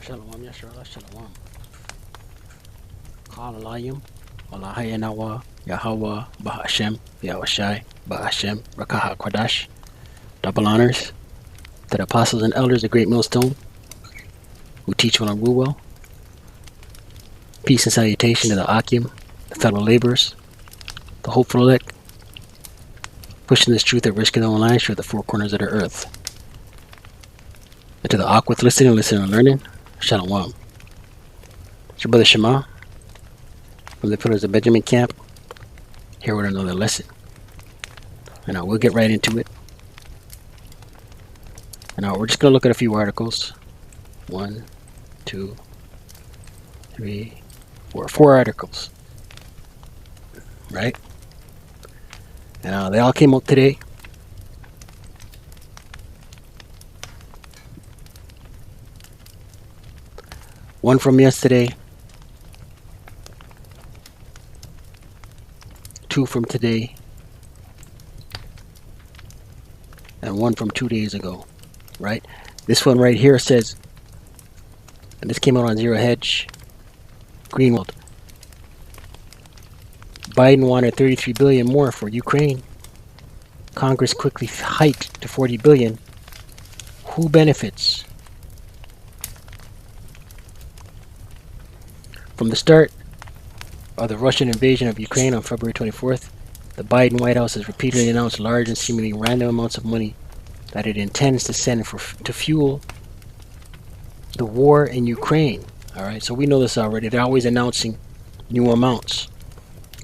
Shalom, Yasharallah, Shalom. Hallelujah. Allah Yahawah, Yahawah, Bahasham, Yawashi, Bahasham, Qadash. Double honors to the apostles and elders, the great millstone, who teach well and rule well. Peace and salutation to the Akim, the fellow laborers, the hopeful elect, pushing this truth at risk of their own lives through the four corners of the earth. And to the awkward listening and learning, Shalom. It's your brother Shema from the Pillars of Benjamin camp, here with another lesson. And now we'll get right into it. And now we're just going to look at a few articles. 1, 2, 3, 4. 4 articles. Right? And they all came out today. One from yesterday. 2 from today. And 1 from 2 days ago. Right? This one right here says, and this came out on Zero Hedge, Greenwald. Biden wanted $33 billion more for Ukraine. Congress quickly hiked to $40 billion. Who benefits? From the start of the Russian invasion of Ukraine on February 24th, the Biden White House has repeatedly announced large and seemingly random amounts of money that it intends to send to fuel the war in Ukraine. All right, so we know this already. They're always announcing new amounts,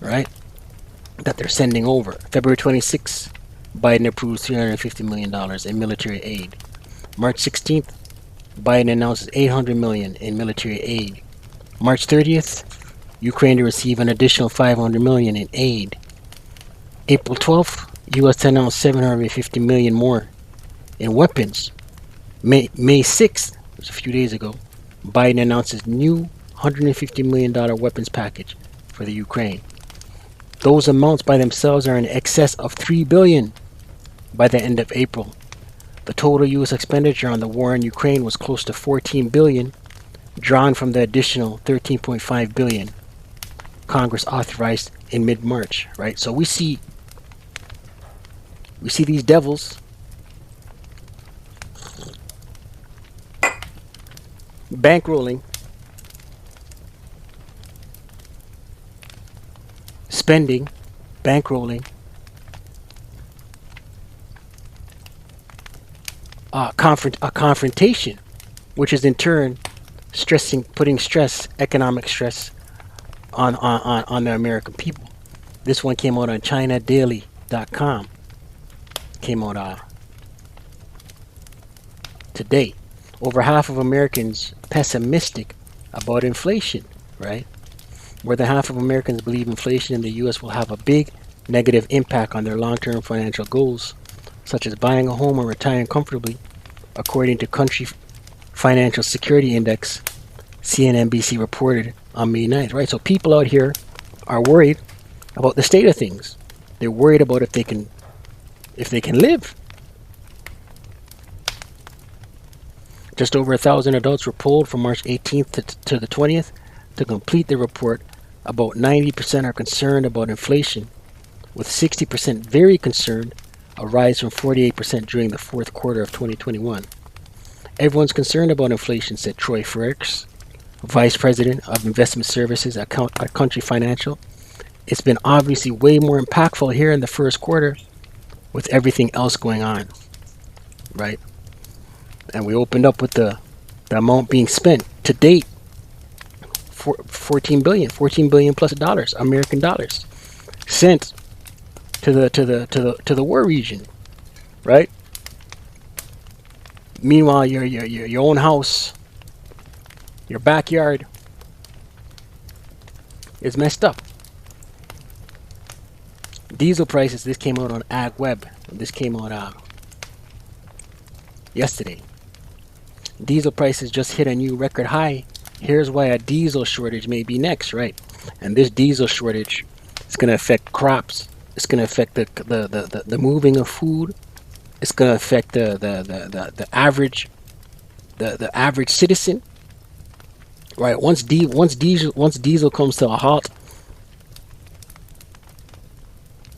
right, that they're sending over. February 26th, Biden approves $350 million in military aid. March 16th, Biden announces $800 million in military aid. March 30th, Ukraine to receive an additional $500 million in aid. April 12th, U.S. to announce $750 million more in weapons. May 6th, it was a few days ago, Biden announces new $150 million weapons package for the Ukraine. Those amounts by themselves are in excess of $3 billion by the end of April. The total U.S. expenditure on the war in Ukraine was close to $14 billion, drawn from the additional $13.5 billion Congress authorized in mid-March. Right, so we see these devils bankrolling, spending, bankrolling, a confrontation, which is in turn putting stress, economic stress, on the American people. This one came out on ChinaDaily.com. Came out today. Over half of Americans pessimistic about inflation, right? More than half of Americans believe inflation in the U.S. will have a big negative impact on their long-term financial goals, such as buying a home or retiring comfortably, according to Country Financial Security Index, CNBC reported on May 9th, right? So people out here are worried about the state of things. They're worried about if they can live. Just over 1,000 adults were polled from March 18th to the 20th to complete the report. About 90% are concerned about inflation, with 60% very concerned, a rise from 48% during the fourth quarter of 2021. Everyone's concerned about inflation, said Troy Frericks, Vice President of Investment Services at Country Financial. It's been obviously way more impactful here in the first quarter with everything else going on, right? And we opened up with the amount being spent to date, $14 billion plus dollars, American dollars, sent to the war region, right? Meanwhile, your own house, your backyard is messed up. Diesel prices. This came out on AgWeb. This came out yesterday. Diesel prices just hit a new record high. Here's why a diesel shortage may be next, right? And this diesel shortage is going to affect crops. It's going to affect the moving of food. It's going to affect the average citizen, right? Once diesel comes to a halt,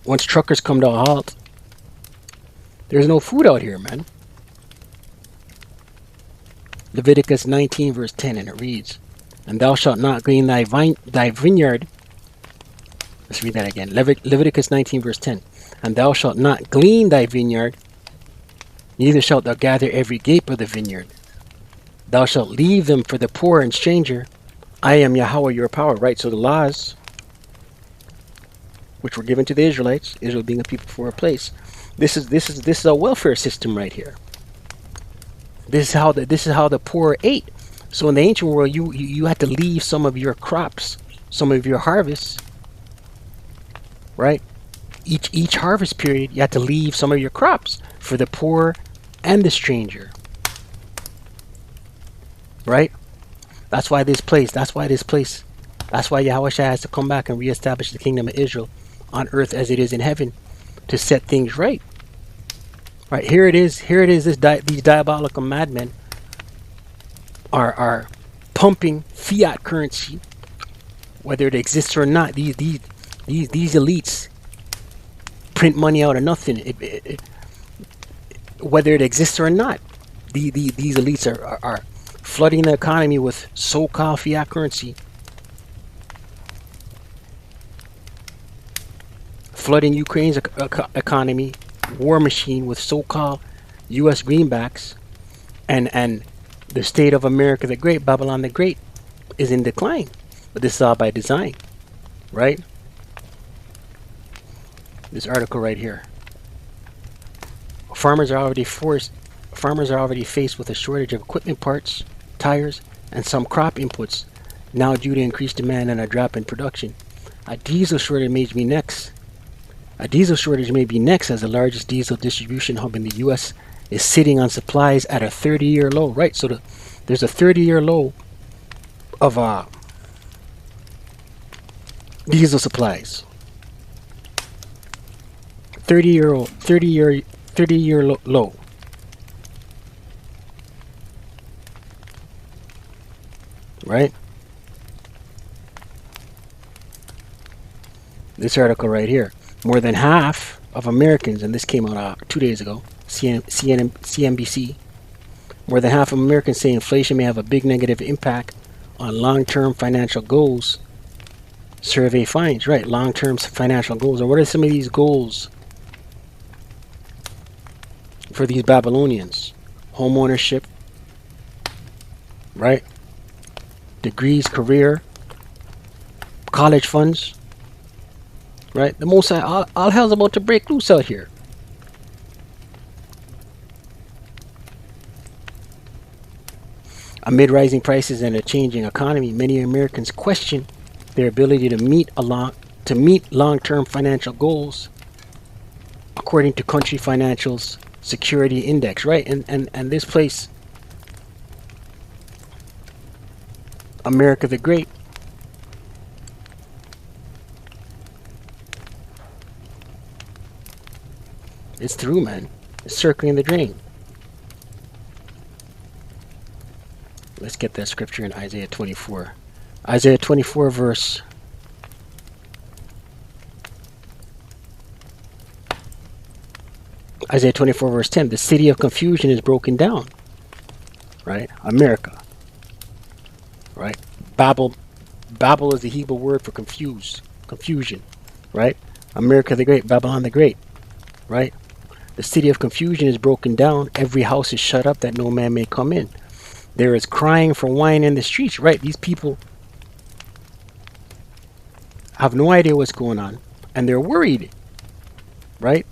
once truckers come to a halt, there's no food out here, man. Leviticus 19 verse 10, and it reads, "And thou shalt not glean thy vineyard." Let's read that again. Leviticus 19 verse 10. "And thou shalt not glean thy vineyard, neither shalt thou gather every grape of the vineyard. Thou shalt leave them for the poor and stranger. I am Yahawah your power." Right? So the laws which were given to the Israelites, Israel being a people for a place. This is a welfare system right here. This is how the poor ate. So in the ancient world, you had to leave some of your crops, some of your harvests, right? Each harvest period, you had to leave some of your crops for the poor and the stranger, right? That's why Yawashi has to come back and reestablish the kingdom of Israel on earth as it is in heaven, to set things right. Right, here it is. These diabolical madmen are pumping fiat currency, whether it exists or not. These elites print money out of nothing. Whether it exists or not, these elites are flooding the economy with so-called fiat currency, flooding Ukraine's economy, war machine, with so-called U.S. greenbacks, and the state of America the Great, Babylon the Great, is in decline. But this is all by design, right? This article right here. Farmers are already faced with a shortage of equipment parts, tires, and some crop inputs, now due to increased demand and a drop in production. A diesel shortage may be next. As the largest diesel distribution hub in the U.S. is sitting on supplies at a 30-year low. Right, so there's a 30-year low of diesel supplies. 30-year low. Right? This article right here. More than half of Americans, and this came out 2 days ago, CNBC, more than half of Americans say inflation may have a big negative impact on long-term financial goals. Survey finds, right, long-term financial goals. And what are some of these goals for these Babylonians? Home ownership, right? Degrees, career, college funds, right? The most all hell's about to break loose out here. Amid rising prices and a changing economy, many Americans question their ability to meet long-term financial goals, according to Country Financial's Security Index, right? And this place, America the Great, it's through, man. It's circling the drain. Let's get that scripture in Isaiah 24. Isaiah 24 verse Isaiah 24 verse 10. The city of confusion is broken down. Right? America. Right? Babel is the Hebrew word for confusion. Right? America the Great, Babylon the Great. Right? The city of confusion is broken down. Every house is shut up that no man may come in. There is crying for wine in the streets. Right? These people have no idea what's going on, and they're worried. Right?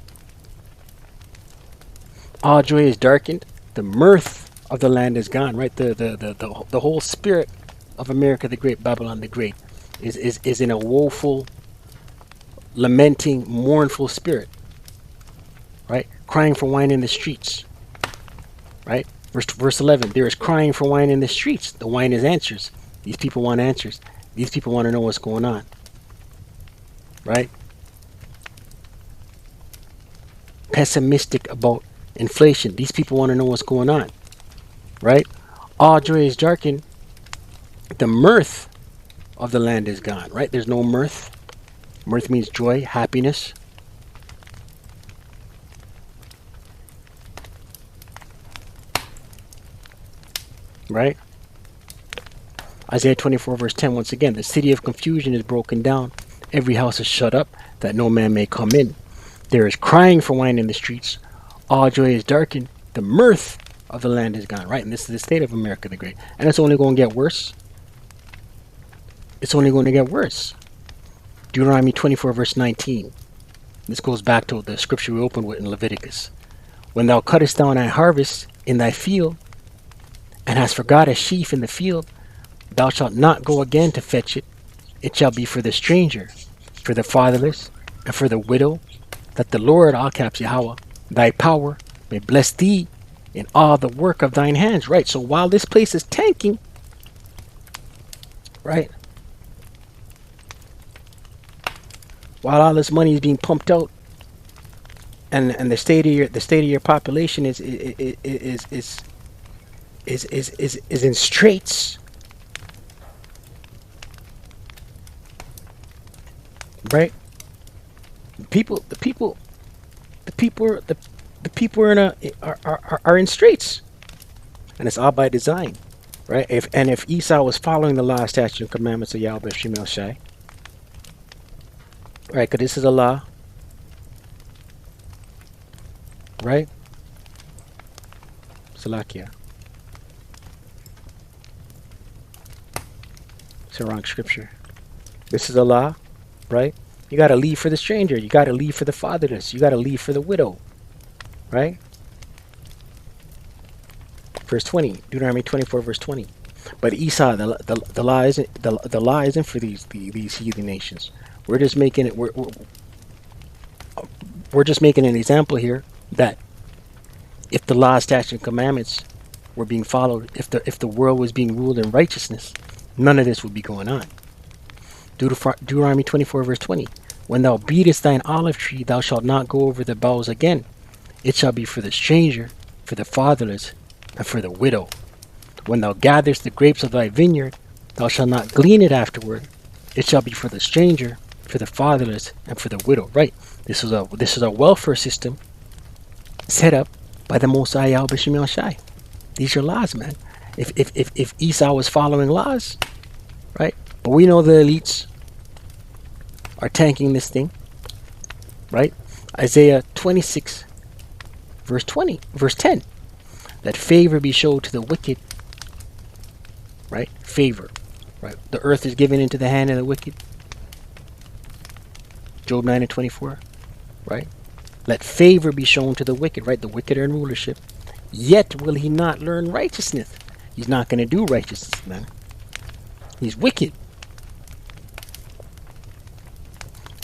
All joy is darkened. The mirth of the land is gone. Right? The whole spirit of America the Great, Babylon the Great, is in a woeful, lamenting, mournful spirit. Right? Crying for wine in the streets. Right? Verse 11. There is crying for wine in the streets. The wine is answers. These people want answers. These people want to know what's going on. Right? Pessimistic about inflation. These people want to know what's going on. Right? All joy is darkened. The mirth of the land is gone, right? There's no mirth. Mirth means joy, happiness. Right? Isaiah 24 verse 10, once again, the city of confusion is broken down. Every house is shut up, that no man may come in. There is crying for wine in the streets. All joy is darkened. The mirth of the land is gone, right? And this is the state of America the Great. And it's only going to get worse. It's only going to get worse. Deuteronomy 24 verse 19. This goes back to the scripture we opened with in Leviticus. When thou cuttest down thy harvest in thy field, and hast forgot a sheaf in the field, thou shalt not go again to fetch it. It shall be for the stranger, for the fatherless, and for the widow, that the Lord, all caps Yahawah, thy power, may bless thee in all the work of thine hands. Right? So while this place is tanking, right? While all this money is being pumped out, and the state of your population is in straits, right? The people are in straits, and it's all by design, right? If Esau was following the law, statutes, and commandments of Yawashi, right? Because this is a law, right? Salakia. It's a wrong scripture. This is a law, right? You got to leave for the stranger. You got to leave for the fatherless. You got to leave for the widow, right? Verse 20, Deuteronomy 24, verse 20. But Esau, the law isn't for these heathen nations. We're just making it. We're just making an example here that if the law, statutes, and commandments were being followed, if the world was being ruled in righteousness, none of this would be going on. Deuteronomy 24 verse 20. When thou beatest thine olive tree, thou shalt not go over the boughs again. It shall be for the stranger, for the fatherless, and for the widow. When thou gatherest the grapes of thy vineyard, thou shalt not glean it afterward. It shall be for the stranger, for the fatherless, and for the widow. Right? This is a welfare system set up by the Most High Yahawashi. These are laws, man. If Esau was following laws, right? But we know the elites are tanking this thing, right? Isaiah 26, verse 10. That favor be showed to the wicked, right? Favor, right? The earth is given into the hand of the wicked. Job 9 and 24, right? Let favor be shown to the wicked, right? The wicked are in rulership. Yet will he not learn righteousness. He's not going to do righteousness, man. He's wicked.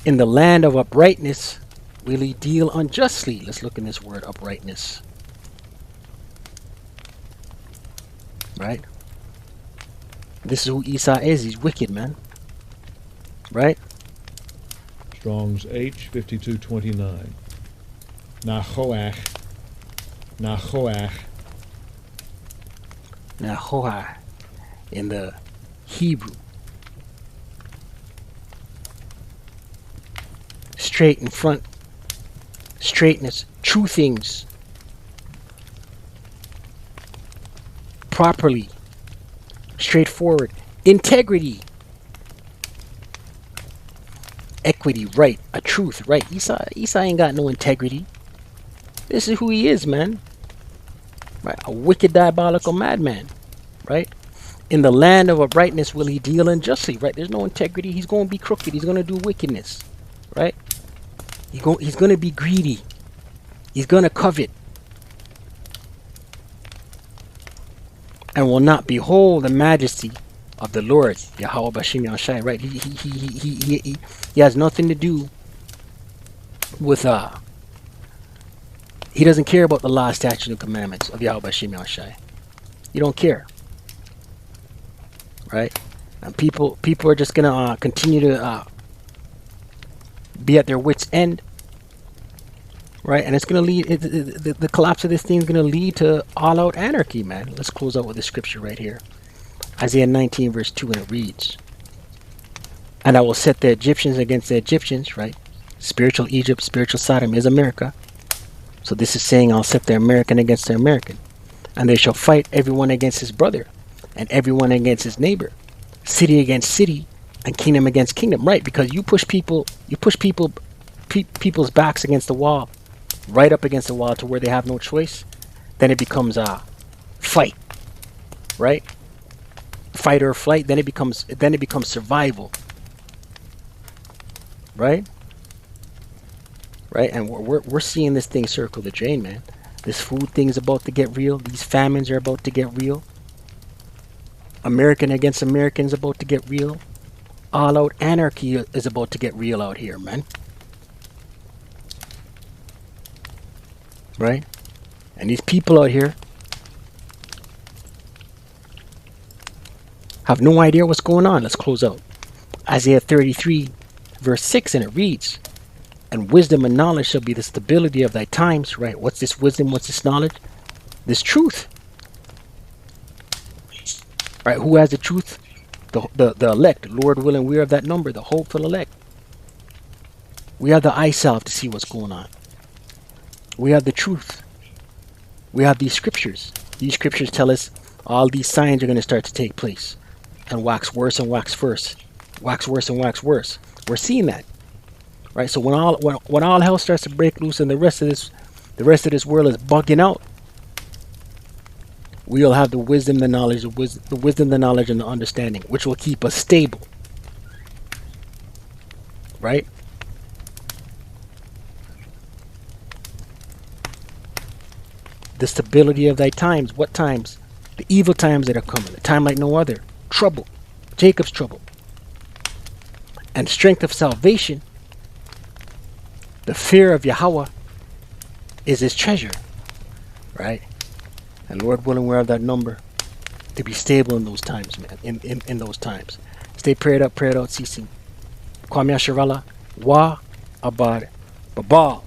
In the land of uprightness will he deal unjustly. Let's look in this word, uprightness. Right? This is who Esau is. He's wicked, man. Right? Strong's H 5229. Nahoach. Yahawah in the Hebrew. Straight in front. Straightness. True things. Properly. Straightforward. Integrity. Equity. Right. A truth. Right. Esau ain't got no integrity. This is who he is, man. Right? A wicked, diabolical madman. Right? In the land of uprightness will he deal unjustly. Right? There's no integrity. He's going to be crooked. He's going to do wickedness. Right? He's going to be greedy. He's going to covet. And will not behold the majesty of the Lord, Yahawah Bashim Yashai. Right? He has nothing to do with he doesn't care about the law, statutes, and commandments of Yahawah Bashim Yashai. You don't care. Right? And people are just gonna continue to be at their wits' end. Right? And it's gonna lead the collapse of this thing is gonna lead to all-out anarchy, man. Let's close out with the scripture right here. Isaiah 19 verse 2, and it reads, and I will set the Egyptians against the Egyptians, right? Spiritual Egypt, spiritual Sodom is America. So this is saying I'll set the American against the American. And they shall fight everyone against his brother, and everyone against his neighbor, city against city, and kingdom against kingdom, right? Because you push people's backs against the wall, right up against the wall to where they have no choice, then it becomes a fight, right? Fight or flight, then it becomes survival, right? Right? And we're seeing this thing circle the drain, man. This food thing is about to get real. These famines are about to get real. American against Americans about to get real. All out anarchy is about to get real out here, man. Right? And these people out here have no idea what's going on. Let's close out. Isaiah 33 verse 6, and it reads, and wisdom and knowledge shall be the stability of thy times, right? What's this wisdom? What's this knowledge? This truth. Right? Who has the truth? The elect. Lord willing, we are of that number, the hopeful elect. We have the eye salve to see what's going on. We have the truth. We have these scriptures. These scriptures tell us all these signs are going to start to take place and wax worse and wax worse. Wax worse and wax worse. We're seeing that. Right? So when all hell starts to break loose and the rest of this world is bugging out, we'll have the wisdom, the knowledge, the knowledge, and the understanding, which will keep us stable. Right? The stability of thy times. What times? The evil times that are coming. A time like no other. Trouble. Jacob's trouble. And strength of salvation. The fear of Yahawah is his treasure. Right? And Lord willing, we're of that number to be stable in those times, man. In those times. Stay prayed up, CC. Kwame Asharala. Wa Abad Babal.